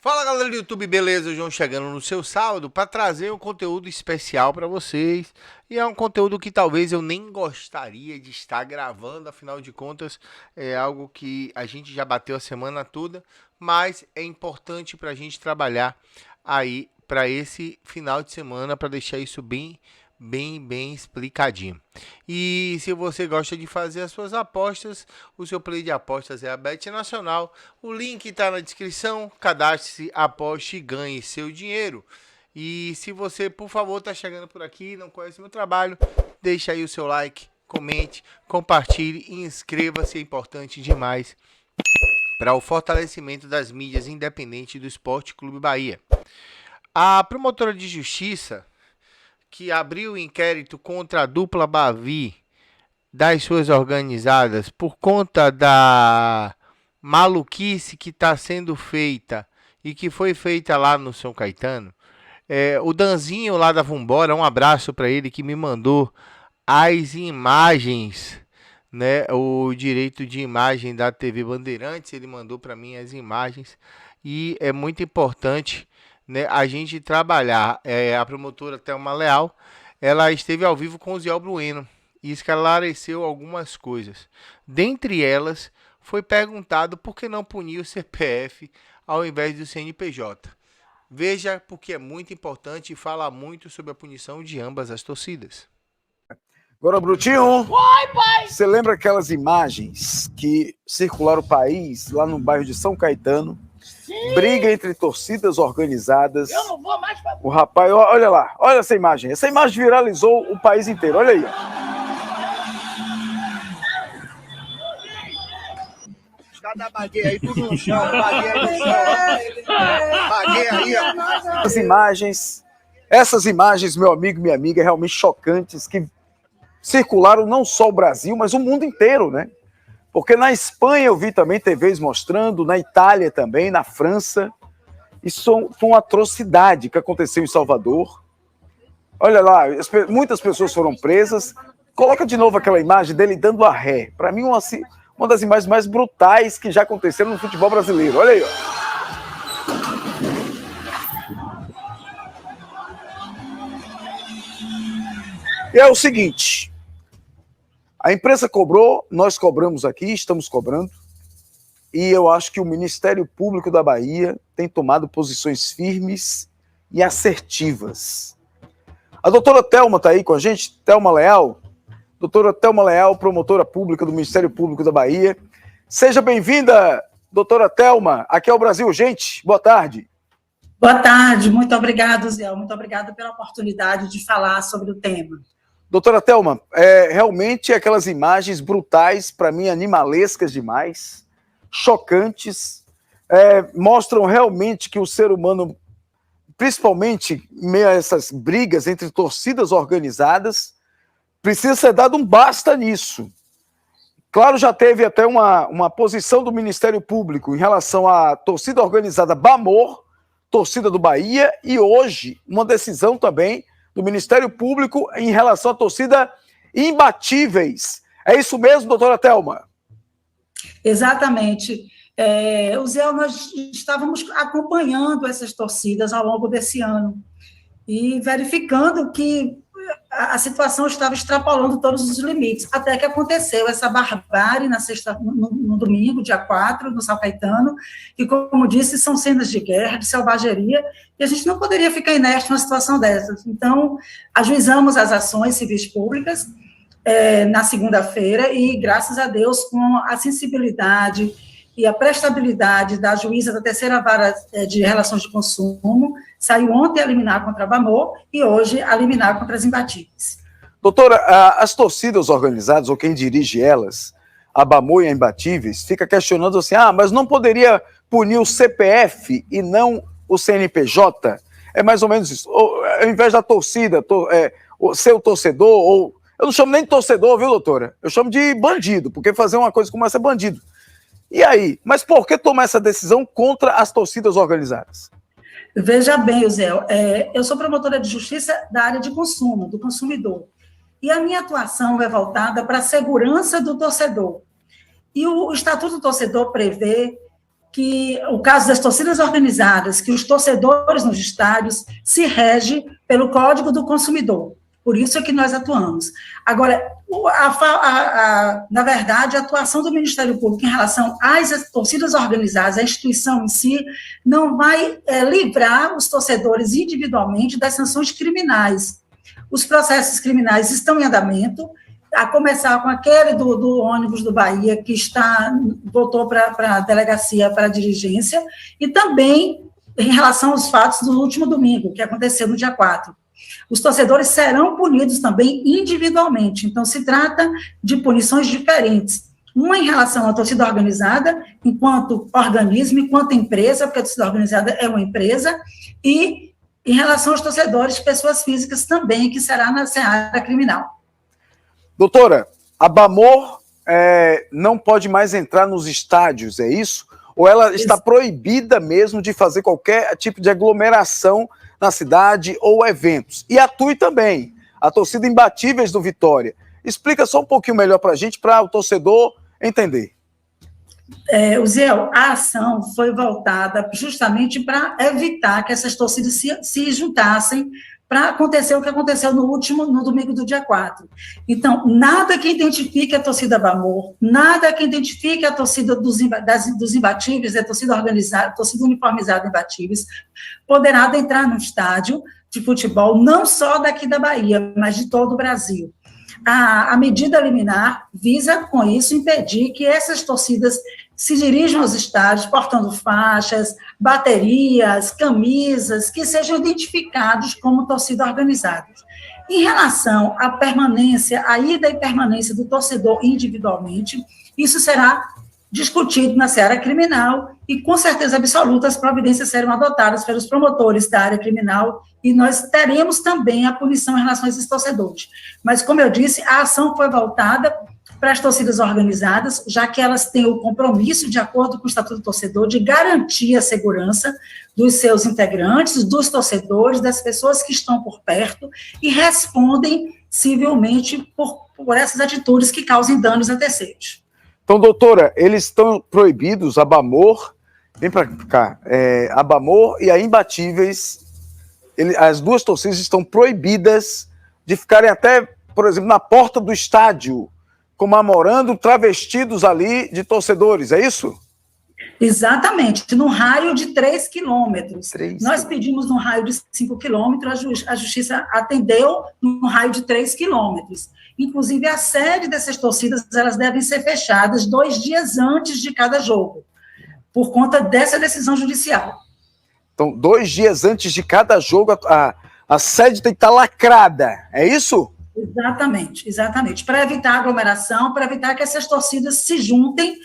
Fala galera do YouTube, beleza? O João chegando no seu sábado para trazer um conteúdo especial para vocês. E é um conteúdo que talvez eu nem gostaria de estar gravando, afinal de contas é algo que a gente já bateu a semana toda, mas é importante para a gente trabalhar aí para esse final de semana para deixar isso bem explicadinho. E se você gosta de fazer as suas apostas, o seu play de apostas é a Bet Nacional. O link está na descrição. Cadastre-se, aposte e ganhe seu dinheiro. E se você, por favor, está chegando por aqui e não conhece meu trabalho, deixa aí o seu like, comente, compartilhe e inscreva-se. É importante demais para o fortalecimento das mídias independentes do Esporte Clube Bahia. A promotora de justiça que abriu o inquérito contra a dupla Bavi das suas organizadas por conta da maluquice que está sendo feita e que foi feita lá no São Caetano. O Danzinho lá da Vambora, um abraço para ele que me mandou as imagens, né? O direito de imagem da TV Bandeirantes, ele mandou para mim as imagens e é muito importante, né, a gente trabalhar. A promotora Thelma Leal, ela esteve ao vivo com o Ziel Bueno e esclareceu algumas coisas. Dentre elas, foi perguntado por que não punir o CPF ao invés do CNPJ. Veja, porque é muito importante e fala muito sobre a punição de ambas as torcidas. Agora, Brutinho, oi, pai! Você lembra aquelas imagens que circularam o país, lá no bairro de São Caetano? Sim. Briga entre torcidas organizadas. Eu não vou mais pra... O rapaz, olha lá, olha essa imagem. Essa imagem viralizou o país inteiro, olha aí. Os caras da bagueia aí, tudo no chão, bagueia aí no chão. Bagueia aí, ó. Essas imagens, meu amigo, minha amiga, realmente chocantes, que circularam não só o Brasil, mas o mundo inteiro, né? Porque na Espanha eu vi também TVs mostrando, na Itália também, na França. Isso foi uma atrocidade que aconteceu em Salvador. Olha lá, muitas pessoas foram presas. Coloca de novo aquela imagem dele dando a ré. Para mim, uma das imagens mais brutais que já aconteceram no futebol brasileiro. Olha aí, ó. E é o seguinte... A imprensa cobrou, nós cobramos aqui, estamos cobrando, e eu acho que o Ministério Público da Bahia tem tomado posições firmes e assertivas. A doutora Thelma está aí com a gente, Thelma Leal. Doutora Thelma Leal, promotora pública do Ministério Público da Bahia. Seja bem-vinda, doutora Thelma, aqui é o Brasil Urgente. Boa tarde. Boa tarde, muito obrigado, Zé. Muito obrigada pela oportunidade de falar sobre o tema. Doutora Thelma, realmente aquelas imagens brutais, para mim, animalescas demais, chocantes, mostram realmente que o ser humano, principalmente em meio a essas brigas entre torcidas organizadas, precisa ser dado um basta nisso. Claro, já teve até uma posição do Ministério Público em relação à torcida organizada Bamor, torcida do Bahia, e hoje uma decisão também do Ministério Público em relação à torcida Imbatíveis. É isso mesmo, doutora Thelma? Exatamente. Zé, nós estávamos acompanhando essas torcidas ao longo desse ano e verificando que a situação estava extrapolando todos os limites, até que aconteceu essa barbárie no domingo, dia 4, no São Caetano, que, como disse, são cenas de guerra, de selvageria, e a gente não poderia ficar inerte numa situação dessas. Então, ajuizamos as ações civis públicas na segunda-feira, e, graças a Deus, com a sensibilidade e a prestabilidade da juíza da terceira vara de relações de consumo, saiu ontem a liminar contra a Bamor e hoje a liminar contra as Imbatíveis. Doutora, as torcidas organizadas, ou quem dirige elas, a Bamor e a Imbatíveis, fica questionando assim, mas não poderia punir o CPF e não o CNPJ? É mais ou menos isso. Ao invés da torcida ser o torcedor, ou... Eu não chamo nem de torcedor, viu, doutora? Eu chamo de bandido, porque fazer uma coisa como essa é bandido. E aí? Mas por que tomar essa decisão contra as torcidas organizadas? Veja bem, Zé, eu sou promotora de justiça da área de consumo, do consumidor. E a minha atuação é voltada para a segurança do torcedor. E o Estatuto do Torcedor prevê que o caso das torcidas organizadas, que os torcedores nos estádios se rege pelo Código do Consumidor. Por isso é que nós atuamos. Agora, na verdade, a atuação do Ministério Público em relação às torcidas organizadas, à instituição em si, não vai livrar os torcedores individualmente das sanções criminais. Os processos criminais estão em andamento, a começar com aquele do ônibus do Bahia, que voltou para a delegacia, para a diligência, e também em relação aos fatos do último domingo, que aconteceu no dia 4. Os torcedores serão punidos também individualmente, então se trata de punições diferentes. Uma em relação à torcida organizada, enquanto organismo, enquanto empresa, porque a torcida organizada é uma empresa, e em relação aos torcedores, pessoas físicas também, que será na seara criminal. Doutora, a Bamor não pode mais entrar nos estádios, é isso? Ou ela está proibida mesmo de fazer qualquer tipo de aglomeração na cidade ou eventos? E a TUI também, a torcida Imbatíveis do Vitória. Explica só um pouquinho melhor para a gente, para o torcedor entender. Uziel, a ação foi voltada justamente para evitar que essas torcidas se juntassem para acontecer o que aconteceu no domingo do dia 4. Então, nada que identifique a torcida Bamor, nada que identifique a torcida dos Imbatíveis, a torcida organizada, a torcida uniformizada Imbatíveis, poderá entrar no estádio de futebol, não só daqui da Bahia, mas de todo o Brasil. A medida liminar visa, com isso, impedir que essas torcidas se dirijam aos estádios portando faixas, baterias, camisas, que sejam identificados como torcida organizada. Em relação à permanência, à ida e permanência do torcedor individualmente, isso será discutido na seara criminal e, com certeza absoluta, as providências serão adotadas pelos promotores da área criminal e nós teremos também a punição em relação a esses torcedores. Mas, como eu disse, a ação foi voltada para as torcidas organizadas, já que elas têm o compromisso, de acordo com o Estatuto do Torcedor, de garantir a segurança dos seus integrantes, dos torcedores, das pessoas que estão por perto e respondem civilmente por essas atitudes que causem danos a terceiros. Então, doutora, eles estão proibidos, a Bamor, vem para cá, a Bamor e a Imbatíveis, as duas torcidas estão proibidas de ficarem até, por exemplo, na porta do estádio, comemorando travestidos ali de torcedores, é isso? Exatamente, no raio de 3 quilômetros. Nós pedimos no raio de 5 quilômetros, a Justiça atendeu no raio de 3 quilômetros. Inclusive, a sede dessas torcidas, elas devem ser fechadas 2 dias antes de cada jogo, por conta dessa decisão judicial. Então, 2 dias antes de cada jogo, a sede tem que estar lacrada, é isso? Exatamente. Para evitar aglomeração, para evitar que essas torcidas se juntem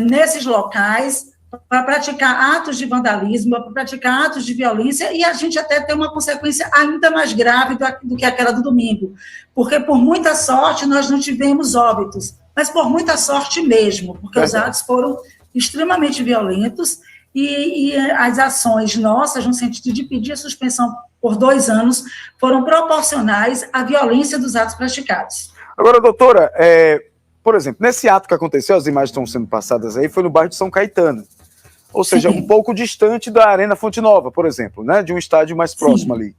nesses locais para praticar atos de vandalismo, para praticar atos de violência, e a gente até tem uma consequência ainda mais grave do que aquela do domingo, porque por muita sorte nós não tivemos óbitos, mas por muita sorte mesmo, porque os atos foram extremamente violentos e as ações nossas, no sentido de pedir a suspensão por 2 anos, foram proporcionais à violência dos atos praticados. Agora, doutora, por exemplo, nesse ato que aconteceu, as imagens estão sendo passadas aí, foi no bairro de São Caetano, ou seja, um pouco distante da Arena Fonte Nova, por exemplo, né, de um estádio mais próximo ali.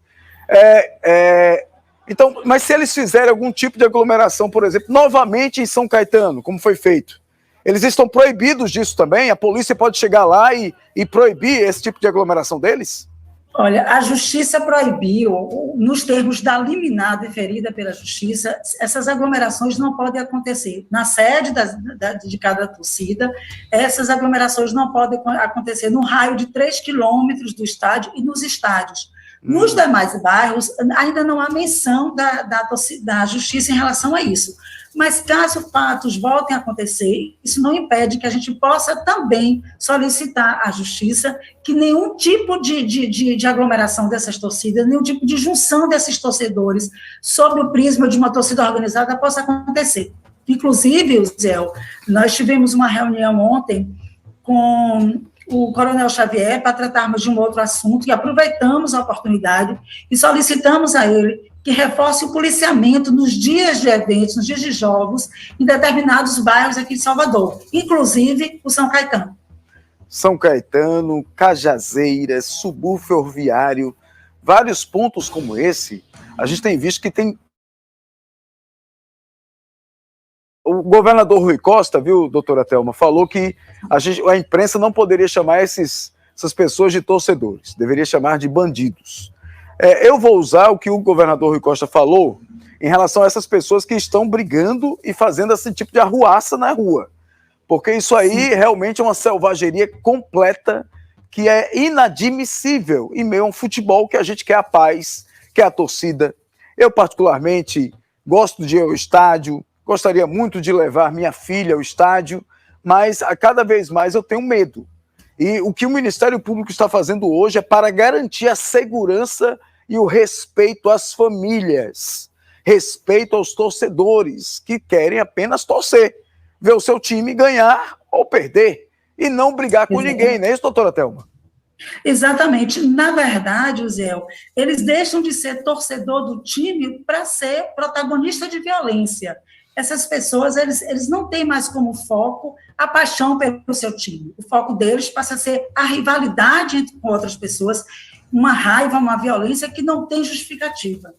Então, mas se eles fizerem algum tipo de aglomeração, por exemplo, novamente em São Caetano, como foi feito, eles estão proibidos disso também? A polícia pode chegar lá e proibir esse tipo de aglomeração deles? Olha, a Justiça proibiu, nos termos da liminar deferida pela Justiça, essas aglomerações não podem acontecer. Na sede de cada torcida, essas aglomerações não podem acontecer no raio de 3 quilômetros do estádio e nos estádios. Nos demais bairros, ainda não há menção da Justiça em relação a isso. Mas caso fatos voltem a acontecer, isso não impede que a gente possa também solicitar à Justiça que nenhum tipo de aglomeração dessas torcidas, nenhum tipo de junção desses torcedores sob o prisma de uma torcida organizada possa acontecer. Inclusive, Zé, nós tivemos uma reunião ontem com o Coronel Xavier para tratarmos de um outro assunto e aproveitamos a oportunidade e solicitamos a ele que reforce o policiamento nos dias de eventos, nos dias de jogos, em determinados bairros aqui de Salvador, inclusive o São Caetano. São Caetano, Cajazeiras, Subúrbio Ferroviário, vários pontos como esse, a gente tem visto que tem. O governador Rui Costa, viu, doutora Thelma, falou que a imprensa não poderia chamar essas pessoas de torcedores, deveria chamar de bandidos. Eu vou usar o que o governador Rui Costa falou em relação a essas pessoas que estão brigando e fazendo esse tipo de arruaça na rua. Porque isso aí realmente é uma selvageria completa que é inadmissível em meio a um futebol que a gente quer a paz, quer a torcida. Eu, particularmente, gosto de ir ao estádio, gostaria muito de levar minha filha ao estádio, mas a cada vez mais eu tenho medo. E o que o Ministério Público está fazendo hoje é para garantir a segurança e o respeito às famílias, respeito aos torcedores que querem apenas torcer, ver o seu time ganhar ou perder, e não brigar com ninguém, não é isso, doutora Thelma? Exatamente. Na verdade, Zé, eles deixam de ser torcedor do time para ser protagonista de violência. Essas pessoas, eles não têm mais como foco a paixão pelo seu time. O foco deles passa a ser a rivalidade com outras pessoas, uma raiva, uma violência que não tem justificativa.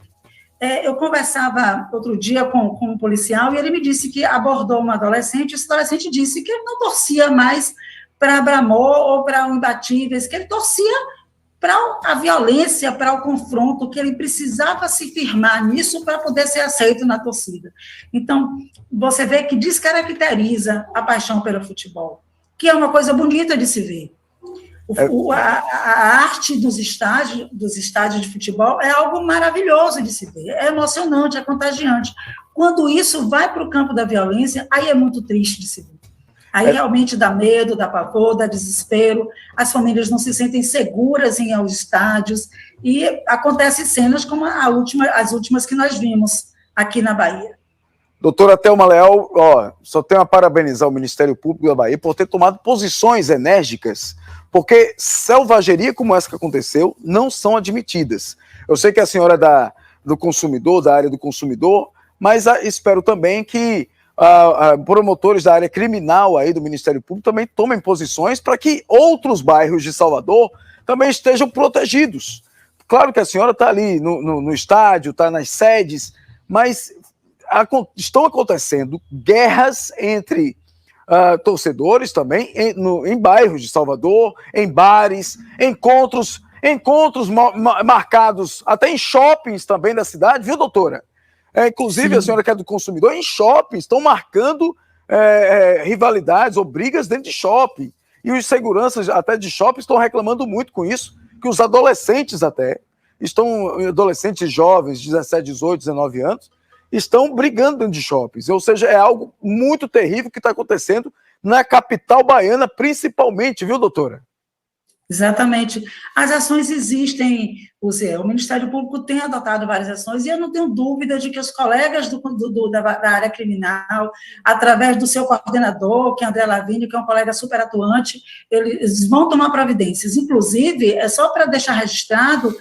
Eu conversava outro dia com um policial e ele me disse que abordou uma adolescente, e esse adolescente disse que ele não torcia mais para Bramor ou para o Imbatíveis, que ele torcia para a violência, para o confronto, que ele precisava se firmar nisso para poder ser aceito na torcida. Então, você vê que descaracteriza a paixão pelo futebol, que é uma coisa bonita de se ver. A arte dos estádios de futebol é algo maravilhoso de se ver, é emocionante, é contagiante. Quando isso vai para o campo da violência, aí é muito triste de se ver. Aí realmente dá medo, dá pavor, dá desespero, as famílias não se sentem seguras em ir aos estádios, e acontecem cenas como as últimas que nós vimos aqui na Bahia. Doutora Thelma Leal, só tenho a parabenizar o Ministério Público da Bahia por ter tomado posições enérgicas, porque selvageria como essa que aconteceu não são admitidas. Eu sei que a senhora é do consumidor, da área do consumidor, mas espero também que promotores da área criminal aí do Ministério Público também tomem posições para que outros bairros de Salvador também estejam protegidos. Claro que a senhora está ali no estádio, está nas sedes, mas estão acontecendo guerras entre torcedores também em bairros de Salvador, em bares, encontros marcados até em shoppings também da cidade, viu, doutora? Inclusive, sim, a senhora que é do consumidor, em shoppings estão marcando rivalidades ou brigas dentro de shopping. E os seguranças até de shopping estão reclamando muito com isso, que os adolescentes adolescentes jovens, 17, 18, 19 anos, estão brigando dentro de shoppings. Ou seja, é algo muito terrível que está acontecendo na capital baiana, principalmente, viu, doutora? Exatamente. As ações existem, Zé. O Ministério Público tem adotado várias ações, e eu não tenho dúvida de que os colegas da área criminal, através do seu coordenador, que é André Lavigne, que é um colega super atuante, eles vão tomar providências. Inclusive, é só para deixar registrado,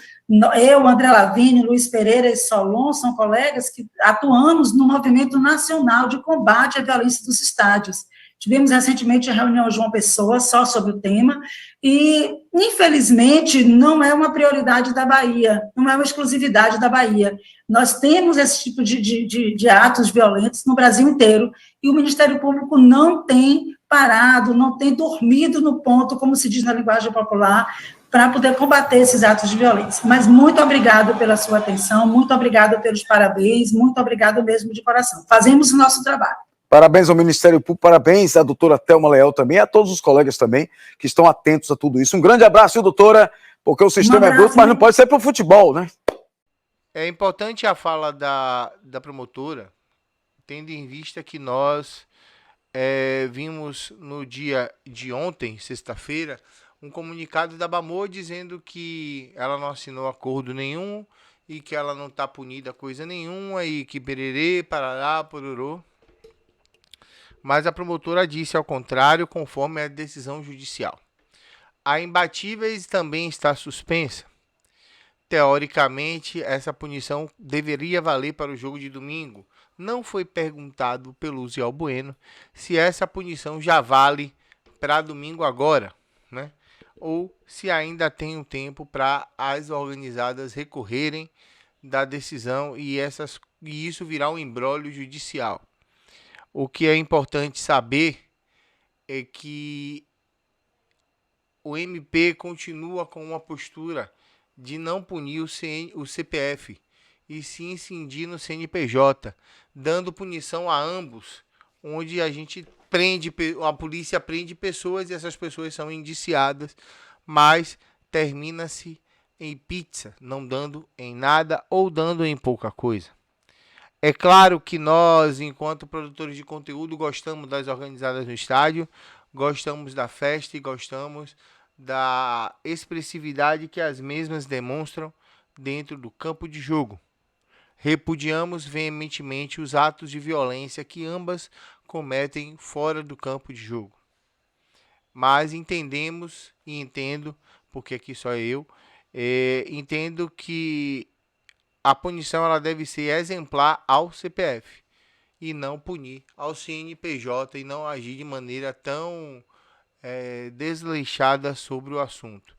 eu, André Lavigne, Luiz Pereira e Solon são colegas que atuamos no movimento nacional de combate à violência dos estádios. Tivemos recentemente a reunião João Pessoa só sobre o tema, e, infelizmente, não é uma prioridade da Bahia, não é uma exclusividade da Bahia. Nós temos esse tipo de atos violentos no Brasil inteiro, e o Ministério Público não tem parado, não tem dormido no ponto, como se diz na linguagem popular, para poder combater esses atos de violência. Mas muito obrigado pela sua atenção, muito obrigado pelos parabéns, muito obrigado mesmo de coração. Fazemos o nosso trabalho. Parabéns ao Ministério Público, parabéns à doutora Thelma Leal também, a todos os colegas também que estão atentos a tudo isso. Um grande abraço, viu, doutora? Porque o sistema é bruto, mas não pode ser para o futebol, né? É importante a fala da promotora, tendo em vista que nós vimos no dia de ontem, sexta-feira, um comunicado da Bamor dizendo que ela não assinou acordo nenhum e que ela não está punida coisa nenhuma e que pererê, parará, pororô. Mas a promotora disse ao contrário, conforme a decisão judicial. A Imbatíveis também está suspensa. Teoricamente, essa punição deveria valer para o jogo de domingo. Não foi perguntado pelo Uziel Bueno se essa punição já vale para domingo agora, né? Ou se ainda tem um tempo para as organizadas recorrerem da decisão e isso virar um imbróglio judicial. O que é importante saber é que o MP continua com uma postura de não punir o CPF e sim cindir no CNPJ, dando punição a ambos, onde a polícia prende pessoas e essas pessoas são indiciadas, mas termina-se em pizza, não dando em nada ou dando em pouca coisa. É claro que nós, enquanto produtores de conteúdo, gostamos das organizadas no estádio, gostamos da festa e gostamos da expressividade que as mesmas demonstram dentro do campo de jogo. Repudiamos veementemente os atos de violência que ambas cometem fora do campo de jogo. Mas entendemos e entendo, porque aqui só eu, entendo que a punição ela deve ser exemplar ao CPF e não punir ao CNPJ e não agir de maneira tão desleixada sobre o assunto.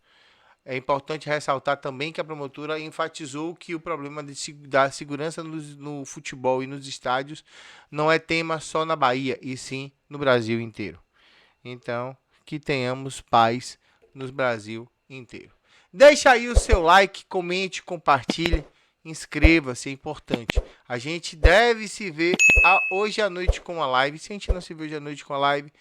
É importante ressaltar também que a promotora enfatizou que o problema da segurança no futebol e nos estádios não é tema só na Bahia, e sim no Brasil inteiro. Então, que tenhamos paz no Brasil inteiro. Deixa aí o seu like, comente, compartilhe, inscreva-se, é importante. A gente deve se ver hoje à noite com a live. Se a gente não se vê hoje à noite com a live,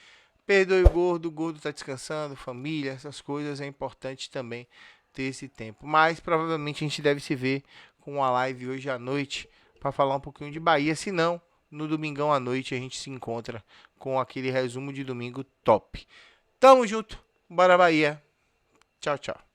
perdoe o gordo tá descansando, família, essas coisas, é importante também ter esse tempo. Mas provavelmente a gente deve se ver com a live hoje à noite para falar um pouquinho de Bahia. Se não, no domingão à noite a gente se encontra com aquele resumo de domingo top. Tamo junto, bora Bahia. Tchau, tchau.